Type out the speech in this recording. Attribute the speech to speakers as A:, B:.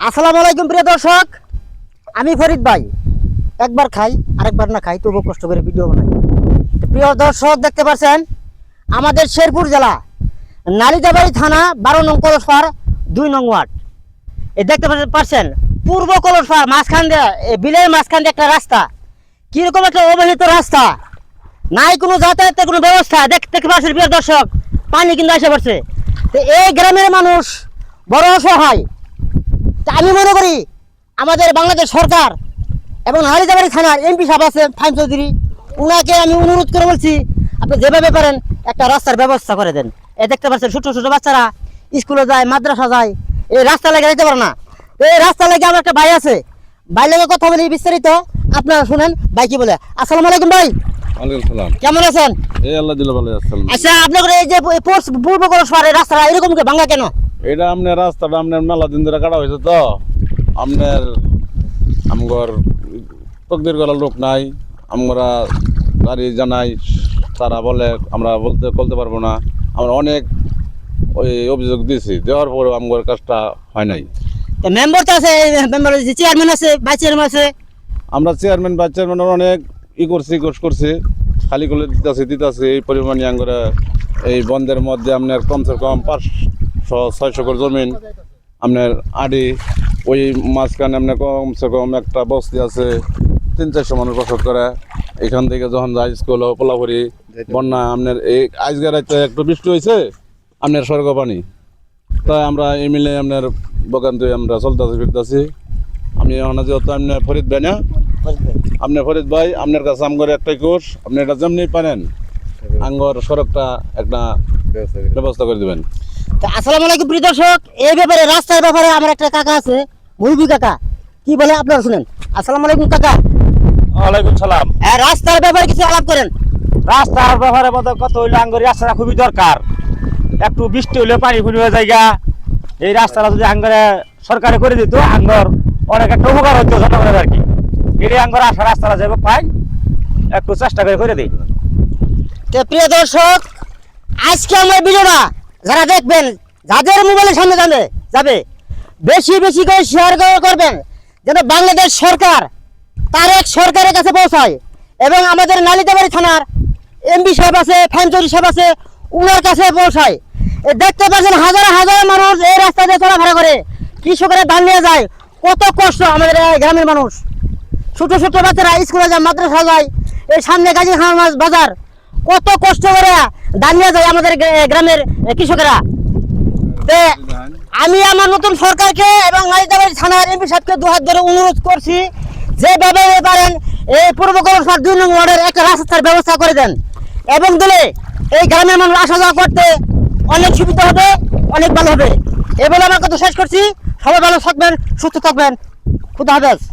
A: আসসালামু আলাইকুম প্রিয় দর্শক, আমি ফরিদ ভাই। একবার খাই আরেকবার না খাই, তবু কষ্ট করে ভিডিও বানাই। প্রিয় দর্শক, দেখতে পাচ্ছেন আমাদের শেরপুর জেলা নালিতাবাড়ি থানা 12 নং কলসপাড় 2 নং ওয়ার্ড। এই দেখতে পাচ্ছেন পূর্ব কলসপাড় মাঝখান দিয়ে, বিলের মাঝখান দিয়ে একটা রাস্তা, কিরকম একটা অবহেলিত রাস্তা, নাই কোনো যাতায়াতের কোনো ব্যবস্থা। দেখতে পাচ্ছেন প্রিয় দর্শক, পানি কিন্তু এসে পড়ছে। তো এই গ্রামের মানুষ বড় অসহায়। আমি মনে করি আমাদের বাংলাদেশ সরকার এবং নালিতাবাড়ি থানার এমপি সাহেব আছে ফাহিম চৌধুরী, ওনাকে আমি অনুরোধ করে বলছি, আপনি যেভাবে পারেন একটা রাস্তার ব্যবস্থা করে দেন। এই দেখতে পাচ্ছেন ছোট ছোট বাচ্চারা স্কুলে যায়, মাদ্রাসা যায়, এই রাস্তা লেগে যেতে পারে না। তো এই রাস্তা লেগে আমার একটা ভাই আছে, ভাই লেগে কথা বলি বিস্তারিত, আপনারা শুনেন ভাই কি বলে। আসসালামু আলাইকুম ভাই। কেমন আছেন? আচ্ছা, আপনাদের এই যে পূর্ব কলসপাড় এই রাস্তাটা এরকম ভাঙা কেন?
B: এটা আপনার রাস্তাটা আপনার মেলা দিন ধরে কাটা হয়েছে, তো আপনার আমগর তকদির করার লোক নাই, আমরা গাড়ি জানাই, তারা বলে আমরা বলতে পারবো না। আমরা অনেক ওই অভিযোগ দিয়েছি, দেওয়ার পরেও আমগর কাজটা হয় নাই।
A: মেম্বার তো আছে, মেম্বার চেয়ারম্যান আছে, ভাইস চেয়ারম্যান আছে। আমরা
B: চেয়ারম্যান ভাইস চেয়ারম্যানের অনেক করছি, খালি করে দিতেছি এই পরিমাণে। আঙ্গরে এই বন্ধের মধ্যে আপনার কমসে কম 500-600 একর জমিন আপনার আড়ি, ওই মাঝখানে আপনার কমসে কম একটা বস্তি আছে, 300-400 মানুষ বসত করে। এখান থেকে যখন যায় স্কুল পোলাপুরি বন্যা, আপনার এই আজকে রাতে একটু বৃষ্টি হয়েছে, আপনার স্বর্গ পানি। তাই আমরা এই মিলে আপনার বগান দিয়ে আমরা ফিরতেছি। আপনি যেহেতু আপনার ফরিদ ভাই না, আপনি ফরিদ ভাই, আপনার কাছে আমগর একটাই কোর্স, আপনি এটা যেমনি পারেন আঙ্গর সড়কটা একটা ব্যবস্থা করে দেবেন।
A: আসসালামু আলাইকুম প্রিয় দর্শক, এই ব্যাপারে রাস্তার ব্যাপারে আমার একটা কাকা আছে, মুরবি কাকা, কি বলে আপনারা শুনেন। আসসালামু আলাইকুম কাকা।
C: ওয়ালাইকুম সালাম।
A: রাস্তার ব্যাপারে কিছু আলাপ করেন।
C: রাস্তার ব্যাপারে কত হইলে আঙ্গর রাস্তাটা খুবই দরকার। একটু বৃষ্টি হলে পানি ফুনি হয়ে যায়। এই রাস্তাটা যদি আঙ্গরে সরকারে করে দিত, আঙ্গর অনেক একটা উপকার হতো জনগণের আর কি। এটি আঙ্গর আসা রাস্তাটা যাবে পাই, একটু চেষ্টা করে দিই।
A: প্রিয় দর্শক, আজকে আমার ভিডিওটা যারা দেখবেন, যাদের মোবাইলের সামনে যাবে বেশি বেশি করে শেয়ার করবেন, যেন বাংলাদেশ সরকার তার এক সরকারের কাছে পৌঁছায় এবং আমাদের নালিতাবাড়ি থানার এমপি সাহেব আছে, ফাহিম চৌধুরী সাহেব আছে, উনার কাছে পৌঁছায়। দেখতে পাচ্ছেন হাজার হাজার মানুষ এই রাস্তা দিয়ে চলাফেরা করে, কৃষকেরা ধান নিয়ে যায়। কত কষ্ট আমাদের গ্রামের মানুষ, ছোট ছোট বাচ্চারা স্কুলে যায়, মাদ্রাসা যায়, এই সামনে গাজী খান বাজার, কত কষ্ট করে ধান নিয়ে যায় আমাদের গ্রামের কৃষকেরা। আমি আমার নতুন সরকারকে এবং নালিতাবাড়ি থানার এমপি সাহেবকে দুহাত ধরে অনুরোধ করছি, যেভাবে পারেন এই পূর্ব কলসপাড় 2 নং ওয়ার্ডের একটা রাস্তার ব্যবস্থা করে দেন এবং দিলে এই গ্রামের মানুষ আসা যাওয়া করতে অনেক সুবিধা হবে, অনেক ভালো হবে। এই বলে আমার কথা শেষ করছি। সবাই ভালো থাকবেন, সুস্থ থাকবেন। খুদা হাফেজ।